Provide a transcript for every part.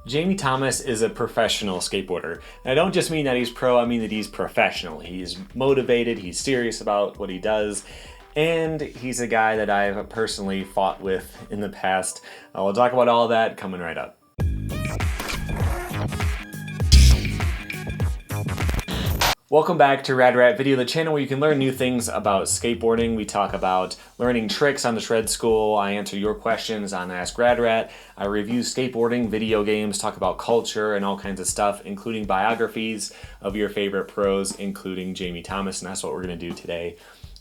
Jamie Thomas is a professional skateboarder. And I don't just mean that he's pro, I mean that he's professional. He's motivated, he's serious about what he does, and he's a guy that I've personally fought with in the past. We'll talk about all that coming right up. Welcome back to Rad Rat Video, the channel where you can learn new things about skateboarding. We talk about learning tricks on the Shred School. I answer your questions on Ask Rad Rat. I review skateboarding, video games, talk about culture and all kinds of stuff, including biographies of your favorite pros, including Jamie Thomas, and that's what we're going to do today.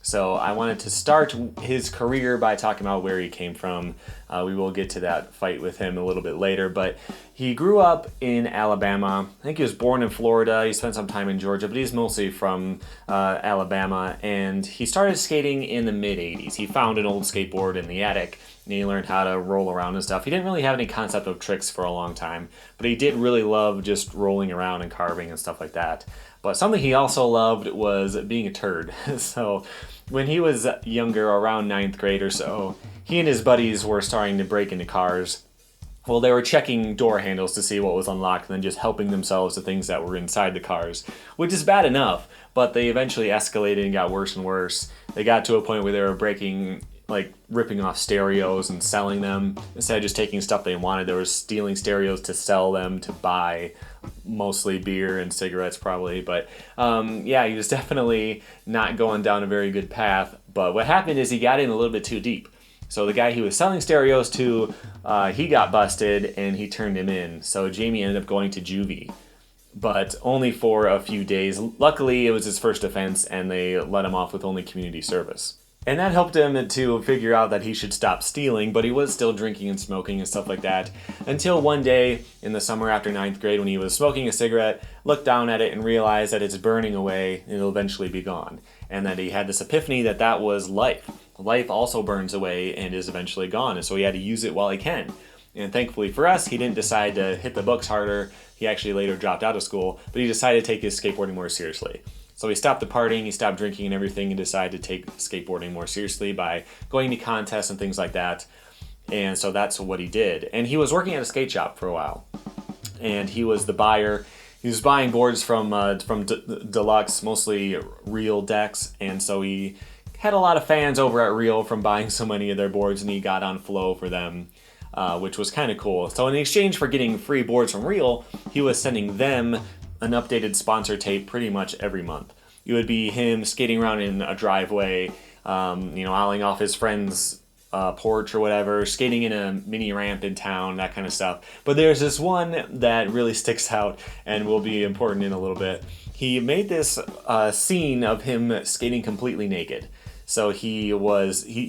So I wanted to start his career by talking about where he came from. We will get to that fight with him a little bit later, but he grew up in Alabama. I think he was born in Florida. He spent some time in Georgia, but he's mostly from Alabama, and he started skating in the mid-'80s. He found an old skateboard in the attic, and he learned how to roll around and stuff. He didn't really have any concept of tricks for a long time, but he did really love just rolling around and carving and stuff like that. But something he also loved was being a turd. So when he was younger, around 9th grade or so, he and his buddies were starting to break into cars. Well, they were checking door handles to see what was unlocked and then just helping themselves to things that were inside the cars, which is bad enough, but they eventually escalated and got worse and worse. They got to a point where they were ripping off stereos and selling them. Instead of just taking stuff they wanted, they were stealing stereos to sell them, to buy mostly beer and cigarettes probably. But yeah, he was definitely not going down a very good path. But what happened is he got in a little bit too deep. So the guy he was selling stereos to, he got busted and he turned him in. So Jamie ended up going to juvie, but only for a few days. Luckily, it was his first offense and they let him off with only community service. And that helped him to figure out that he should stop stealing, but he was still drinking and smoking and stuff like that, until one day in the summer after 9th grade when he was smoking a cigarette, looked down at it and realized that it's burning away and it'll eventually be gone. And that he had this epiphany that that was life. Life also burns away and is eventually gone, and so he had to use it while he can. And thankfully for us, he didn't decide to hit the books harder. He actually later dropped out of school, but he decided to take his skateboarding more seriously. So he stopped the partying, he stopped drinking and everything, and decided to take skateboarding more seriously by going to contests and things like that. And so that's what he did. And he was working at a skate shop for a while. And he was the buyer. He was buying boards from Deluxe, mostly Real decks. And so he had a lot of fans over at Real from buying so many of their boards, and he got on Flow for them, which was kind of cool. So in exchange for getting free boards from Real, he was sending them an updated sponsor tape pretty much every month. It would be him skating around in a driveway, eyeing off his friend's porch or whatever, skating in a mini ramp in town, that kind of stuff. But there's this one that really sticks out and will be important in a little bit. He made this scene of him skating completely naked. So he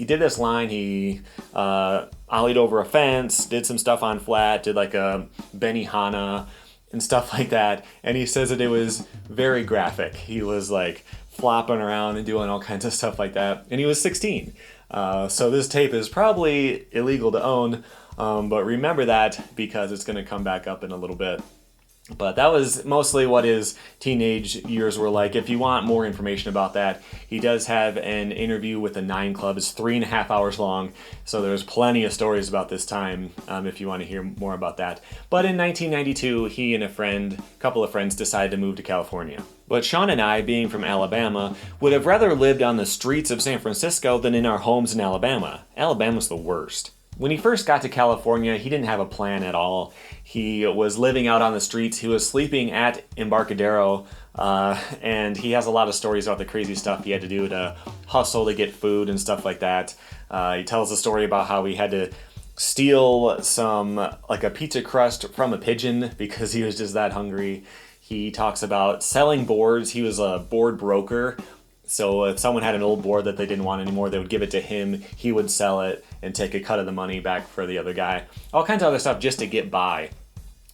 did this line, he ollied over a fence, did some stuff on flat, did like a Benihana, and stuff like that, and he says that it was very graphic. He was like flopping around and doing all kinds of stuff like that, and he was 16. So this tape is probably illegal to own, but remember that because it's going to come back up in a little bit. But that was mostly what his teenage years were like. If you want more information about that, he does have an interview with the 9 Club. It's 3.5 hours long, so there's plenty of stories about this time if you want to hear more about that. But in 1992, he and a couple of friends decided to move to California. But Sean and I, being from Alabama, would have rather lived on the streets of San Francisco than in our homes in Alabama. Alabama's the worst. When he first got to California, he didn't have a plan at all. He was living out on the streets. He was sleeping at Embarcadero, and he has a lot of stories about the crazy stuff he had to do to hustle to get food and stuff like that. He tells a story about how he had to steal a pizza crust from a pigeon because he was just that hungry. He talks about selling boards. He was a board broker. So if someone had an old board that they didn't want anymore, they would give it to him, he would sell it and take a cut of the money back for the other guy. All kinds of other stuff just to get by.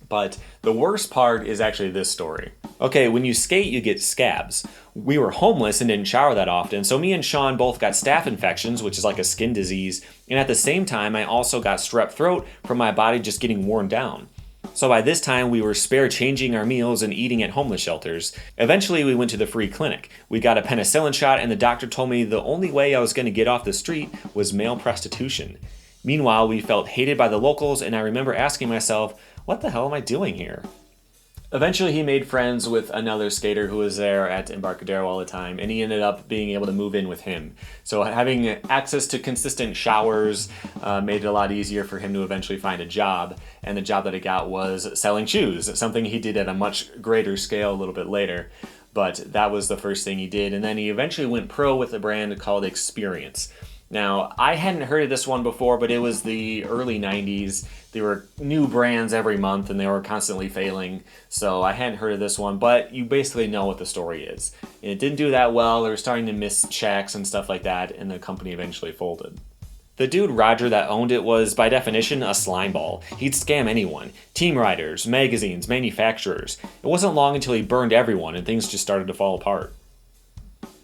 But the worst part is actually this story. Okay, when you skate, you get scabs. We were homeless and didn't shower that often, so me and Sean both got staph infections, which is like a skin disease, and at the same time, I also got strep throat from my body just getting worn down. So by this time, we were spare changing our meals and eating at homeless shelters. Eventually, we went to the free clinic. We got a penicillin shot, and the doctor told me the only way I was going to get off the street was male prostitution. Meanwhile, we felt hated by the locals, and I remember asking myself, what the hell am I doing here? Eventually, he made friends with another skater who was there at Embarcadero all the time, and he ended up being able to move in with him. So having access to consistent showers made it a lot easier for him to eventually find a job, and the job that he got was selling shoes, something he did at a much greater scale a little bit later. But that was the first thing he did, and then he eventually went pro with a brand called Experience. Now, I hadn't heard of this one before, but it was the early 90s. There were new brands every month, and they were constantly failing, so I hadn't heard of this one, but you basically know what the story is. And it didn't do that well. They were starting to miss checks and stuff like that, and the company eventually folded. The dude, Roger, that owned it was, by definition, a slimeball. He'd scam anyone. Team riders, magazines, manufacturers. It wasn't long until he burned everyone, and things just started to fall apart.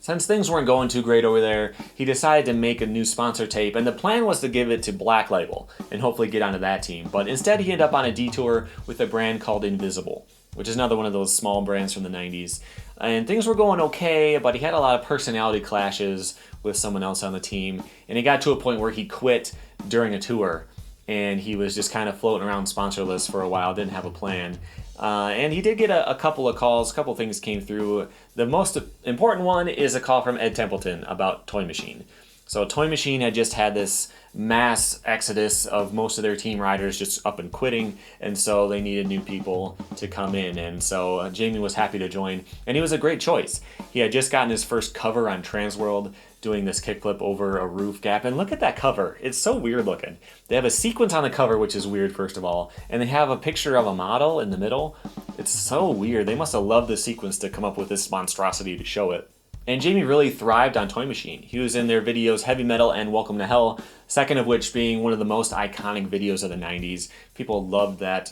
Since things weren't going too great over there, he decided to make a new sponsor tape, and the plan was to give it to Black Label and hopefully get onto that team. But instead, he ended up on a detour with a brand called Invisible, which is another one of those small brands from the 90s. And things were going okay, but he had a lot of personality clashes with someone else on the team, and it got to a point where he quit during a tour, and he was just kind of floating around sponsor lists for a while, didn't have a plan. And he did get a couple of calls, a couple of things came through. The most important one is a call from Ed Templeton about Toy Machine. So Toy Machine had just had this mass exodus of most of their team riders just up and quitting, and so they needed new people to come in. And so Jamie was happy to join, and he was a great choice. He had just gotten his first cover on Transworld, doing this kickflip over a roof gap. And look at that cover. It's so weird looking. They have a sequence on the cover, which is weird, first of all, and they have a picture of a model in the middle. It's so weird. They must have loved the sequence to come up with this monstrosity to show it. And Jamie really thrived on Toy Machine. He was in their videos Heavy Metal and Welcome to Hell, second of which being one of the most iconic videos of the 90s. People loved that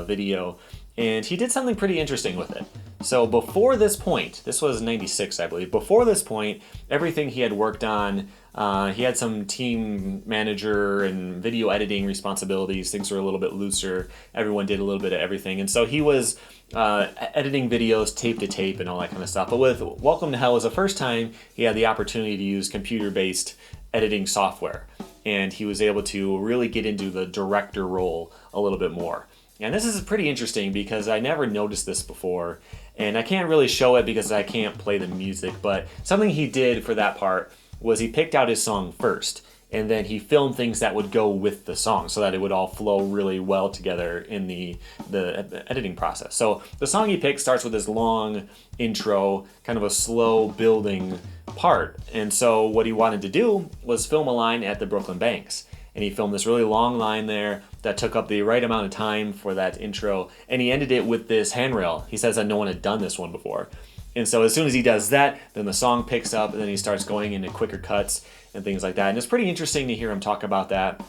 video. And he did something pretty interesting with it. So before this point, this was 96, I believe. Before this point, everything he had worked on, he had some team manager and video editing responsibilities. Things were a little bit looser. Everyone did a little bit of everything. And so he was editing videos tape to tape and all that kind of stuff. But with Welcome to Hell was the first time he had the opportunity to use computer-based editing software. And he was able to really get into the director role a little bit more. And this is pretty interesting because I never noticed this before, and I can't really show it because I can't play the music, but something he did for that part was he picked out his song first, and then he filmed things that would go with the song so that it would all flow really well together in the editing process. So the song he picked starts with this long intro, kind of a slow building part, and so what he wanted to do was film a line at the Brooklyn Banks. And he filmed this really long line there that took up the right amount of time for that intro. And he ended it with this handrail. He says that no one had done this one before. And so as soon as he does that, then the song picks up, and then he starts going into quicker cuts and things like that. And it's pretty interesting to hear him talk about that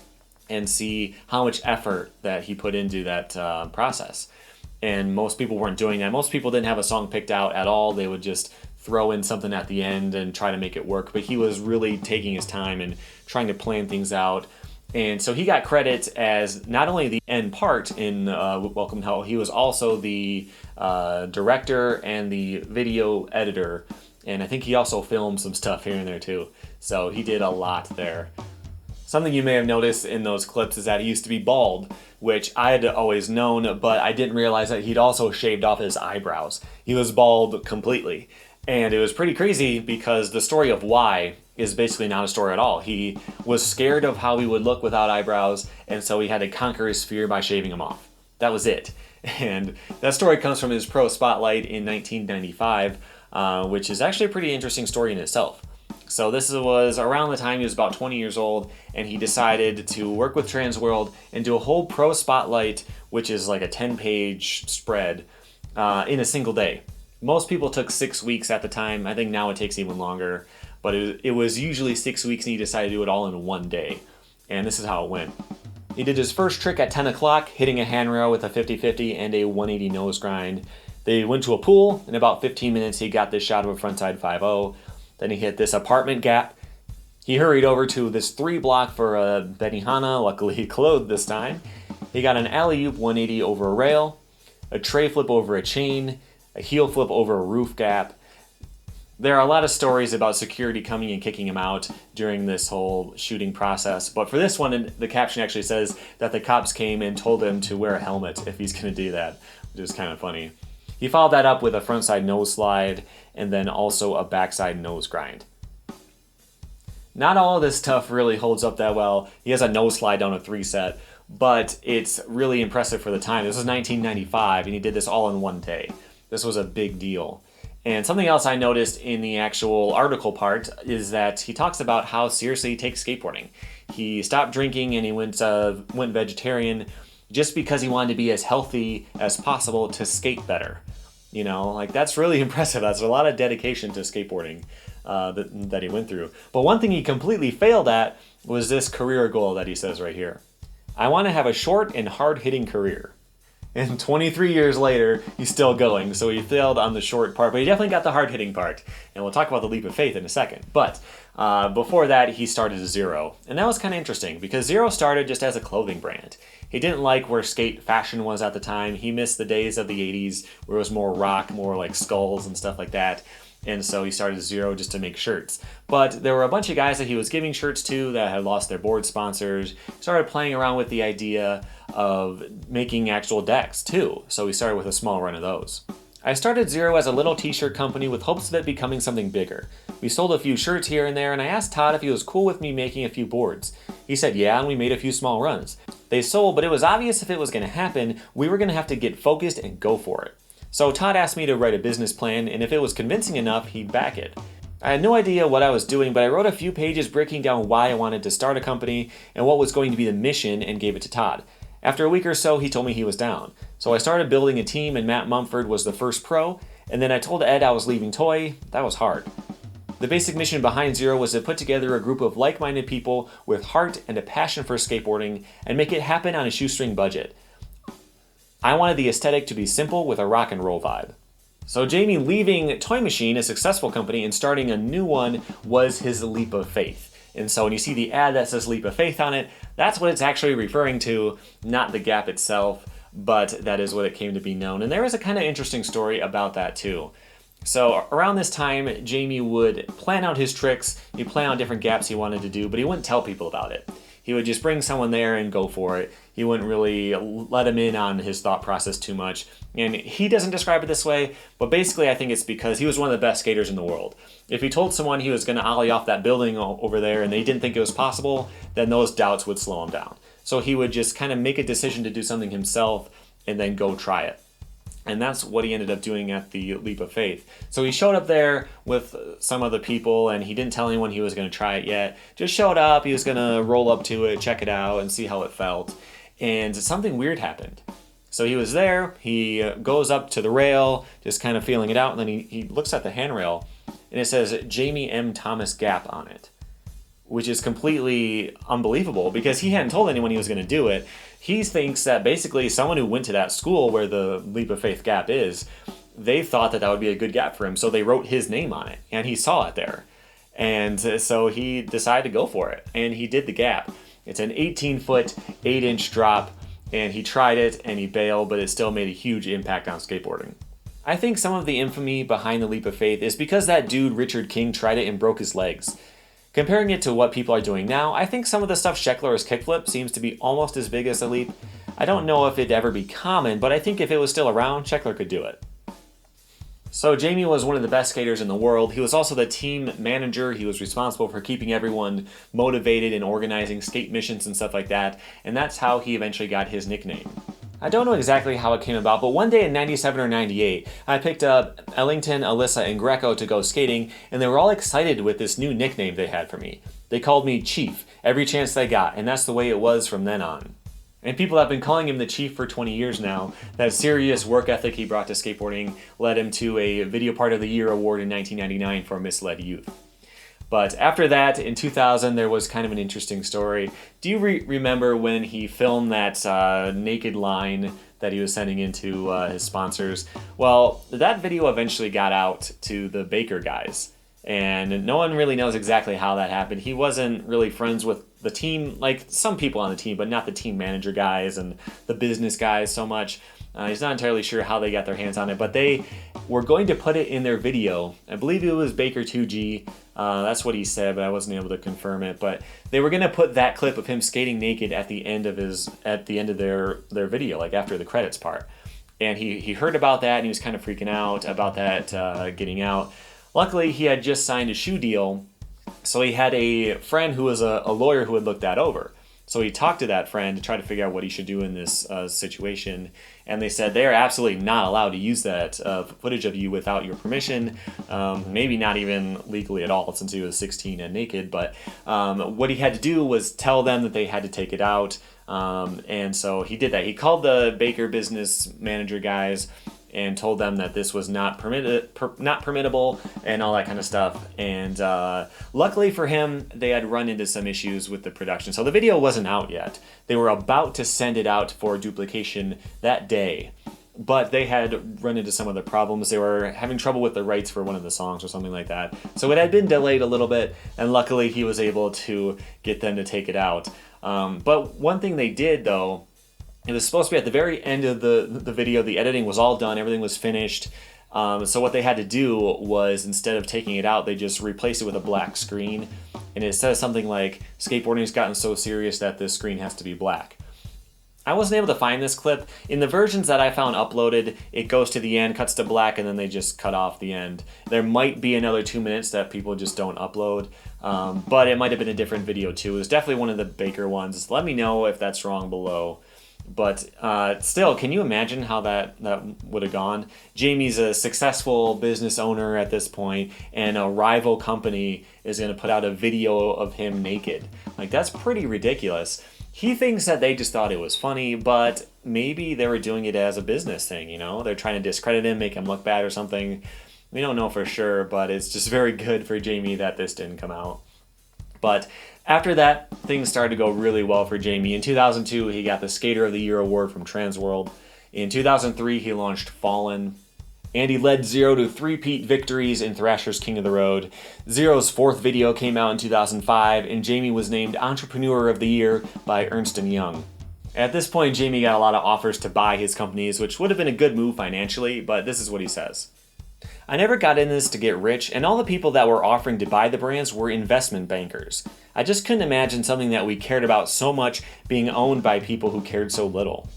and see how much effort that he put into that process. And most people weren't doing that. Most people didn't have a song picked out at all. They would just throw in something at the end and try to make it work. But he was really taking his time and trying to plan things out. And so he got credit as not only the end part in Welcome to Hell, he was also the director and the video editor. And I think he also filmed some stuff here and there too. So he did a lot there. Something you may have noticed in those clips is that he used to be bald, which I had always known, but I didn't realize that he'd also shaved off his eyebrows. He was bald completely. And it was pretty crazy because the story of why is basically not a story at all. He was scared of how he would look without eyebrows, and so he had to conquer his fear by shaving them off. That was it. And that story comes from his Pro Spotlight in 1995, which is actually a pretty interesting story in itself. So this was around the time he was about 20 years old, and he decided to work with Transworld and do a whole Pro Spotlight, which is like a 10-page spread, in a single day. Most people took 6 weeks at the time. I think now it takes even longer. But it was usually 6 weeks, and he decided to do it all in one day. And this is how it went. He did his first trick at 10 o'clock, hitting a handrail with a 50-50 and a 180 nose grind. They went to a pool. In about 15 minutes, he got this shot of a frontside 5-0. Then he hit this apartment gap. He hurried over to this 3-block for a Benihana, luckily he clothed this time. He got an alley-oop 180 over a rail, a tray flip over a chain, a heel flip over a roof gap, There are a lot of stories about security coming and kicking him out during this whole shooting process, but for this one, the caption actually says that the cops came and told him to wear a helmet if he's going to do that, which is kind of funny. He followed that up with a frontside nose slide and then also a backside nose grind. Not all of this stuff really holds up that well. He has a nose slide down a 3-set, but it's really impressive for the time. This was 1995, and he did this all in one day. This was a big deal. And something else I noticed in the actual article part is that he talks about how seriously he takes skateboarding. He stopped drinking and he went vegetarian just because he wanted to be as healthy as possible to skate better. You know, like that's really impressive. That's a lot of dedication to skateboarding that he went through. But one thing he completely failed at was this career goal that he says right here. I want to have a short and hard-hitting career. And 23 years later, he's still going. So he failed on the short part, but he definitely got the hard-hitting part. And we'll talk about the leap of faith in a second. But before that, he started Zero. And that was kind of interesting because Zero started just as a clothing brand. He didn't like where skate fashion was at the time. He missed the days of the 80s where it was more rock, more like skulls and stuff like that. And so he started Zero just to make shirts. But there were a bunch of guys that he was giving shirts to that had lost their board sponsors. He started playing around with the idea of making actual decks too. So he started with a small run of those. I started Zero as a little t-shirt company with hopes of it becoming something bigger. We sold a few shirts here and there, and I asked Todd if he was cool with me making a few boards. He said yeah, and we made a few small runs. They sold, but it was obvious if it was going to happen, we were going to have to get focused and go for it. So Todd asked me to write a business plan, and if it was convincing enough, he'd back it. I had no idea what I was doing, but I wrote a few pages breaking down why I wanted to start a company and what was going to be the mission and gave it to Todd. After a week or so, he told me he was down. So I started building a team, and Matt Mumford was the first pro, and then I told Ed I was leaving Toy. That was hard. The basic mission behind Zero was to put together a group of like-minded people with heart and a passion for skateboarding and make it happen on a shoestring budget. I wanted the aesthetic to be simple with a rock and roll vibe. So Jamie leaving Toy Machine, a successful company, and starting a new one was his leap of faith. And so when you see the ad that says leap of faith on it, that's what it's actually referring to, not the gap itself, but that is what it came to be known. And there is a kind of interesting story about that too. So around this time, Jamie would plan out his tricks, he'd plan out different gaps he wanted to do, but he wouldn't tell people about it. He would just bring someone there and go for it. He wouldn't really let him in on his thought process too much. And he doesn't describe it this way, but basically I think it's because he was one of the best skaters in the world. If he told someone he was going to ollie off that building over there and they didn't think it was possible, then those doubts would slow him down. So he would just kind of make a decision to do something himself and then go try it. And that's what he ended up doing at the Leap of Faith. So he showed up there with some other people, and he didn't tell anyone he was going to try it yet. Just showed up, he was going to roll up to it, check it out, and see how it felt. And something weird happened. So he was there, he goes up to the rail, just kind of feeling it out, and then he looks at the handrail, and it says Jamie M. Thomas Gap on it, which is completely unbelievable because he hadn't told anyone he was going to do it. He thinks that basically someone who went to that school where the Leap of Faith gap is, they thought that that would be a good gap for him, so they wrote his name on it, and he saw it there. And so he decided to go for it, and he did the gap. It's an 18-foot, 8-inch drop, and he tried it, and he bailed, but it still made a huge impact on skateboarding. I think some of the infamy behind the Leap of Faith is because that dude, Richard King, tried it and broke his legs. Comparing it to what people are doing now, I think some of the stuff Scheckler's kickflip seems to be almost as big as a leap. I don't know if it'd ever be common, but I think if it was still around, Scheckler could do it. So Jamie was one of the best skaters in the world. He was also the team manager. He was responsible for keeping everyone motivated and organizing skate missions and stuff like that, and that's how he eventually got his nickname. I don't know exactly how it came about, but one day in 97 or 98, I picked up Ellington, Alyssa, and Greco to go skating, and they were all excited with this new nickname they had for me. They called me Chief every chance they got, and that's the way it was from then on. And people have been calling him the Chief for 20 years now. That serious work ethic he brought to skateboarding led him to a Video Part of the Year award in 1999 for Misled Youth. But after that, in 2000, there was kind of an interesting story. Do you remember when he filmed that naked line that he was sending into his sponsors? Well, that video eventually got out to the Baker guys, and no one really knows exactly how that happened. He wasn't really friends with the team, like some people on the team, but not the team manager guys and the business guys so much. He's not entirely sure how they got their hands on it, but they were going to put it in their video. I believe it was Baker 2G. That's what he said, but I wasn't able to confirm it. But they were going to put that clip of him skating naked at the end of their video, like after the credits part. And he heard about that, and he was kind of freaking out about that getting out. Luckily, he had just signed a shoe deal, so he had a friend who was a lawyer who had looked that over. So he talked to that friend to try to figure out what he should do in this situation. And they said they are absolutely not allowed to use that footage of you without your permission, maybe not even legally at all since he was 16 and naked. But what he had to do was tell them that they had to take it out. And so he did that. He called the Baker business manager guys and told them that this was not permittable and all that kind of stuff. And luckily for him, they had run into some issues with the production. So the video wasn't out yet. They were about to send it out for duplication that day, but they had run into some other problems. They were having trouble with the rights for one of the songs or something like that. So it had been delayed a little bit, and luckily he was able to get them to take it out. But one thing they did, though, it was supposed to be at the very end of the video. The editing was all done. Everything was finished. So what they had to do was, instead of taking it out, they just replaced it with a black screen. And it says something like, skateboarding's gotten so serious that this screen has to be black. I wasn't able to find this clip. In the versions that I found uploaded, it goes to the end, cuts to black, and then they just cut off the end. There might be another 2 minutes that people just don't upload. But it might have been a different video too. It was definitely one of the Baker ones. Let me know if that's wrong below. But still, can you imagine how that would have gone? Jamie's a successful business owner at this point, and a rival company is going to put out a video of him naked. Like, that's pretty ridiculous. He thinks that they just thought it was funny, but maybe they were doing it as a business thing, you know? They're trying to discredit him, make him look bad or something. We don't know for sure, but it's just very good for Jamie that this didn't come out. But after that, things started to go really well for Jamie. In 2002, he got the Skater of the Year award from Transworld. In 2003, he launched Fallen. And he led Zero to 3-peat victories in Thrasher's King of the Road. Zero's 4th video came out in 2005, and Jamie was named Entrepreneur of the Year by Ernst & Young. At this point, Jamie got a lot of offers to buy his companies, which would have been a good move financially, but this is what he says. I never got in this to get rich, and all the people that were offering to buy the brands were investment bankers. I just couldn't imagine something that we cared about so much being owned by people who cared so little.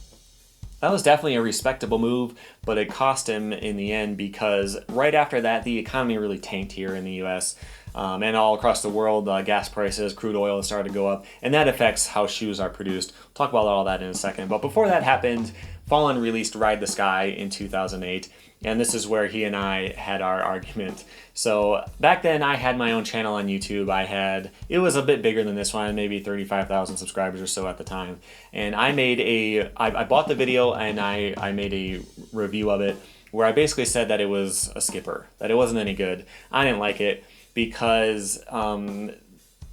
That was definitely a respectable move, but it cost him in the end because right after that, the economy really tanked here in the US. And all across the world, gas prices, crude oil started to go up, and that affects how shoes are produced. We'll talk about all that in a second. But before that happened, Fallen released Ride the Sky in 2008, and this is where he and I had our argument. So back then, I had my own channel on YouTube. It was a bit bigger than this one, maybe 35,000 subscribers or so at the time. And I bought the video and I made a review of it where I basically said that it was a skipper, that it wasn't any good. I didn't like it because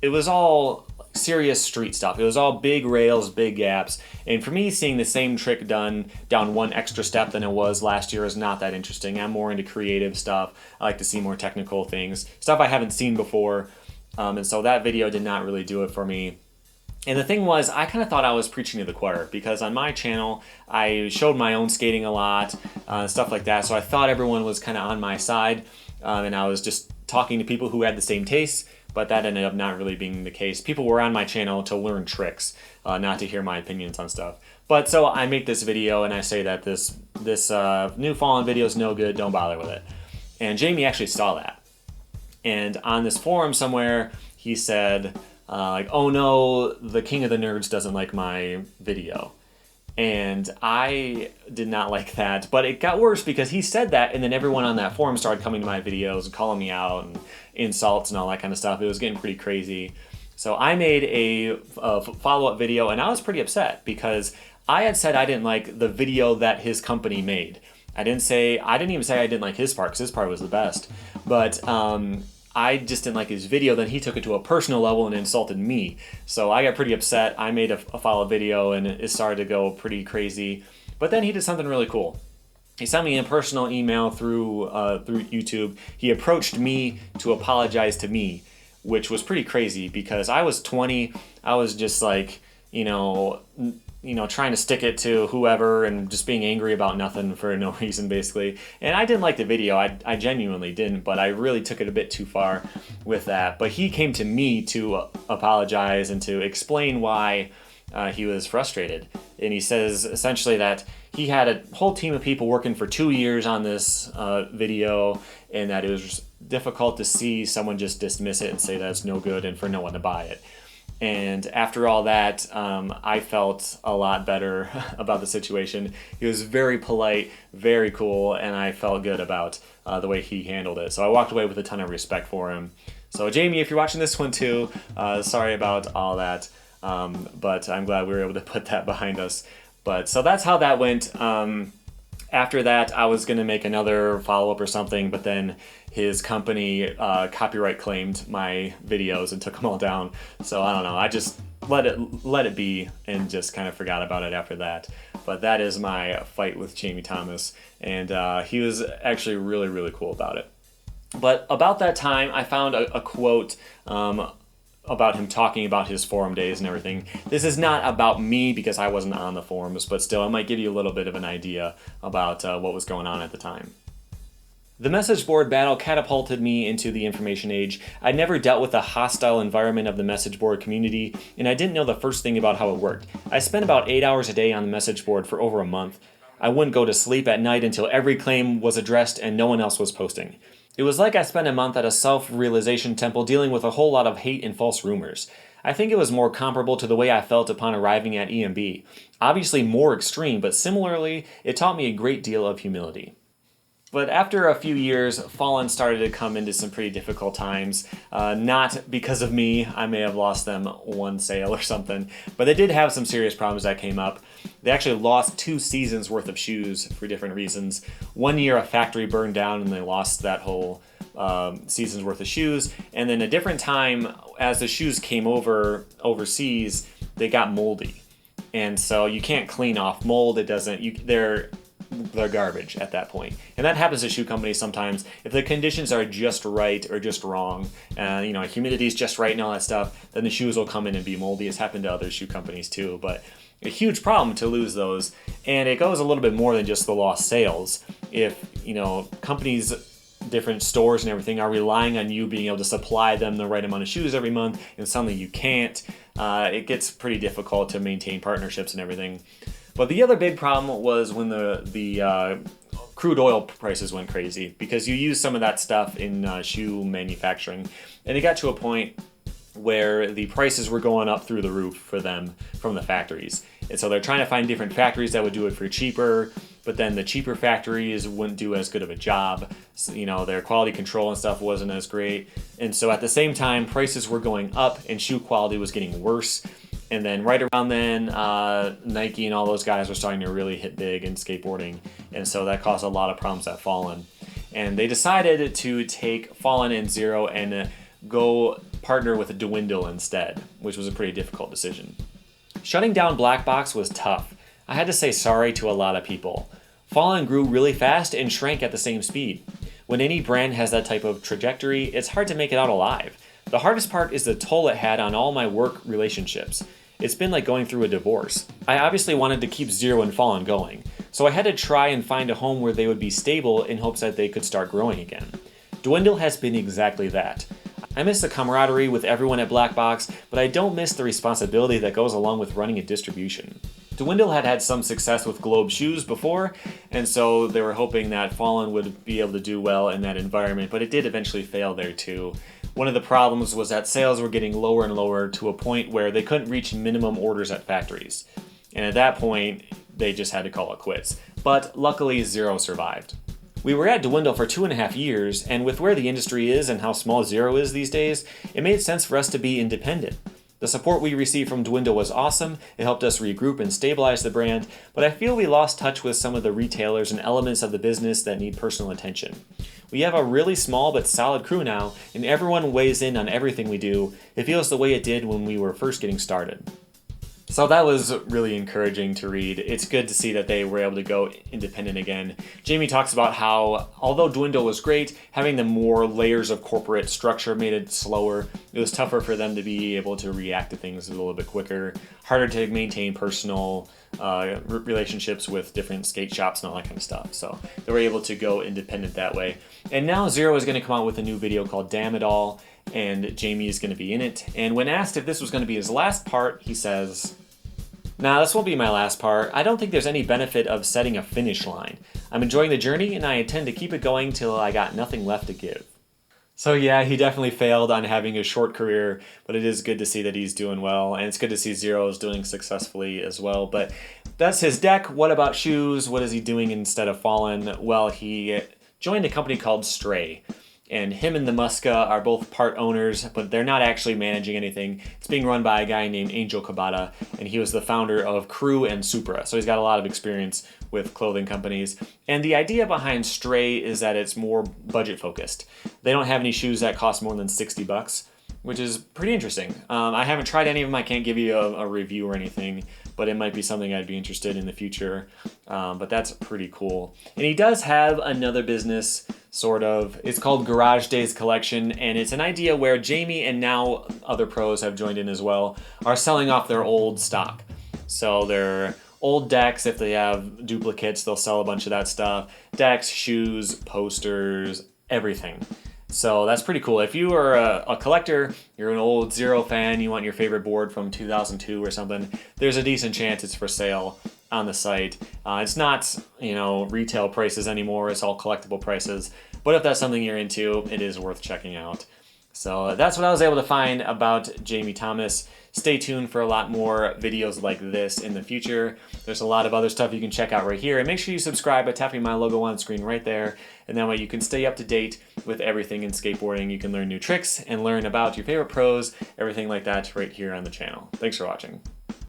it was all serious street stuff. It was all big rails, big gaps, and for me, seeing the same trick done down one extra step than it was last year is not that interesting. I'm more into creative stuff. I like to see more technical things, stuff I haven't seen before, and so that video did not really do it for me. And the thing was, I kind of thought I was preaching to the choir because on my channel, I showed my own skating a lot, stuff like that, so I thought everyone was kind of on my side, and I was just talking to people who had the same tastes. But that ended up not really being the case. People were on my channel to learn tricks, not to hear my opinions on stuff. But so I make this video and I say that this new Fallen video is no good, don't bother with it. And Jamie actually saw that. And on this forum somewhere, he said, oh no, the King of the Nerds doesn't like my video. And I did not like that, but it got worse because he said that, and then everyone on that forum started coming to my videos and calling me out and insults and all that kind of stuff. It was getting pretty crazy. So I made a follow-up video, and I was pretty upset because I had said I didn't like the video that his company made. I didn't even say I didn't like his part, because his part was the best. But I just didn't like his video. Then he took it to a personal level and insulted me. So I got pretty upset. I made a follow-up video, and it started to go pretty crazy. But then he did something really cool. He sent me a personal email through YouTube. He approached me to apologize to me, which was pretty crazy because I was 20. I was just like, trying to stick it to whoever and just being angry about nothing for no reason, basically. And I didn't like the video. I genuinely didn't, but I really took it a bit too far with that. But he came to me to apologize and to explain why he was frustrated. And he says essentially that he had a whole team of people working for 2 years on this video, and that it was difficult to see someone just dismiss it and say that it's no good and for no one to buy it. And after all that, I felt a lot better about the situation. He was very polite, very cool, and I felt good about the way he handled it. So I walked away with a ton of respect for him. So Jamie, if you're watching this one too, sorry about all that, but I'm glad we were able to put that behind us. But so that's how that went. After that, I was going to make another follow-up or something, but then his company copyright claimed my videos and took them all down. So I don't know. I just let it be and just kind of forgot about it after that. But that is my fight with Jamie Thomas, and he was actually really, really cool about it. But about that time, I found a quote about him talking about his forum days and everything. This is not about me because I wasn't on the forums, but still it might give you a little bit of an idea about what was going on at the time. The message board battle catapulted me into the information age. I'd never dealt with the hostile environment of the message board community, and I didn't know the first thing about how it worked. I spent about 8 hours a day on the message board for over a month. I wouldn't go to sleep at night until every claim was addressed and no one else was posting. It was like I spent a month at a self-realization temple dealing with a whole lot of hate and false rumors. I think it was more comparable to the way I felt upon arriving at EMB. Obviously more extreme, but similarly, it taught me a great deal of humility. But after a few years, Fallen started to come into some pretty difficult times. Not because of me, I may have lost them one sale or something, but they did have some serious problems that came up. They actually lost 2 seasons worth of shoes for different reasons. 1 year a factory burned down and they lost that whole season's worth of shoes. And then a different time, as the shoes came overseas, they got moldy. And so you can't clean off mold. It doesn't, they're garbage at that point. And that happens to shoe companies sometimes. If the conditions are just right or just wrong, humidity is just right and all that stuff, then the shoes will come in and be moldy. It's happened to other shoe companies too, but a huge problem to lose those. And it goes a little bit more than just the lost sales. If, companies, different stores and everything are relying on you being able to supply them the right amount of shoes every month and suddenly you can't, it gets pretty difficult to maintain partnerships and everything. But the other big problem was when the crude oil prices went crazy, because you use some of that stuff in shoe manufacturing, and it got to a point where the prices were going up through the roof for them from the factories. And so they're trying to find different factories that would do it for cheaper, but then the cheaper factories wouldn't do as good of a job. So, their quality control and stuff wasn't as great. And so at the same time, prices were going up and shoe quality was getting worse. And then right around then, Nike and all those guys were starting to really hit big in skateboarding. And so that caused a lot of problems at Fallen. And they decided to take Fallen and Zero and go partner with Dwindle instead, which was a pretty difficult decision. Shutting down Black Box was tough. I had to say sorry to a lot of people. Fallen grew really fast and shrank at the same speed. When any brand has that type of trajectory, it's hard to make it out alive. The hardest part is the toll it had on all my work relationships. It's been like going through a divorce. I obviously wanted to keep Zero and Fallen going, so I had to try and find a home where they would be stable in hopes that they could start growing again. Dwindle has been exactly that. I miss the camaraderie with everyone at Black Box, but I don't miss the responsibility that goes along with running a distribution. Dwindle had had some success with Globe shoes before, and so they were hoping that Fallen would be able to do well in that environment, but it did eventually fail there too. One of the problems was that sales were getting lower and lower to a point where they couldn't reach minimum orders at factories. And at that point, they just had to call it quits. But luckily, Zero survived. We were at Dwindle for 2.5 years, and with where the industry is and how small Zero is these days, it made sense for us to be independent. The support we received from Dwindle was awesome. It helped us regroup and stabilize the brand, but I feel we lost touch with some of the retailers and elements of the business that need personal attention. We have a really small but solid crew now, and everyone weighs in on everything we do. It feels the way it did when we were first getting started. So that was really encouraging to read. It's good to see that they were able to go independent again. Jamie talks about how, although Dwindle was great, having the more layers of corporate structure made it slower. It was tougher for them to be able to react to things a little bit quicker, harder to maintain personal relationships with different skate shops and all that kind of stuff. So they were able to go independent that way. And now Zero is going to come out with a new video called Damn It All, and Jamie is going to be in it. And when asked if this was going to be his last part, he says, "Nah, this won't be my last part. I don't think there's any benefit of setting a finish line. I'm enjoying the journey, and I intend to keep it going till I got nothing left to give." So yeah, he definitely failed on having a short career, but it is good to see that he's doing well, and it's good to see Zero's doing successfully as well. But that's his deck. What about shoes? What is he doing instead of Fallen? Well, he joined a company called Stray. And him and the Muska are both part owners, but they're not actually managing anything. It's being run by a guy named Angel Kabata, and he was the founder of Crew and Supra, so he's got a lot of experience with clothing companies. And the idea behind Stray is that it's more budget focused. They don't have any shoes that cost more than $60, which is pretty interesting. I haven't tried any of them. I can't give you a review or anything, but it might be something I'd be interested in the future. But that's pretty cool. And he does have another business, sort of. It's called Garage Days Collection, and it's an idea where Jamie and now other pros have joined in as well, are selling off their old stock. So their old decks, if they have duplicates, they'll sell a bunch of that stuff. Decks, shoes, posters, everything. So that's pretty cool. If you are a collector, you're an old Zero fan, you want your favorite board from 2002 or something, there's a decent chance it's for sale on the site. It's not, retail prices anymore. It's all collectible prices. But if that's something you're into, it is worth checking out. So that's what I was able to find about Jamie Thomas. Stay tuned for a lot more videos like this in the future. There's a lot of other stuff you can check out right here. And make sure you subscribe by tapping my logo on screen right there. And that way you can stay up to date with everything in skateboarding. You can learn new tricks and learn about your favorite pros, everything like that right here on the channel. Thanks for watching.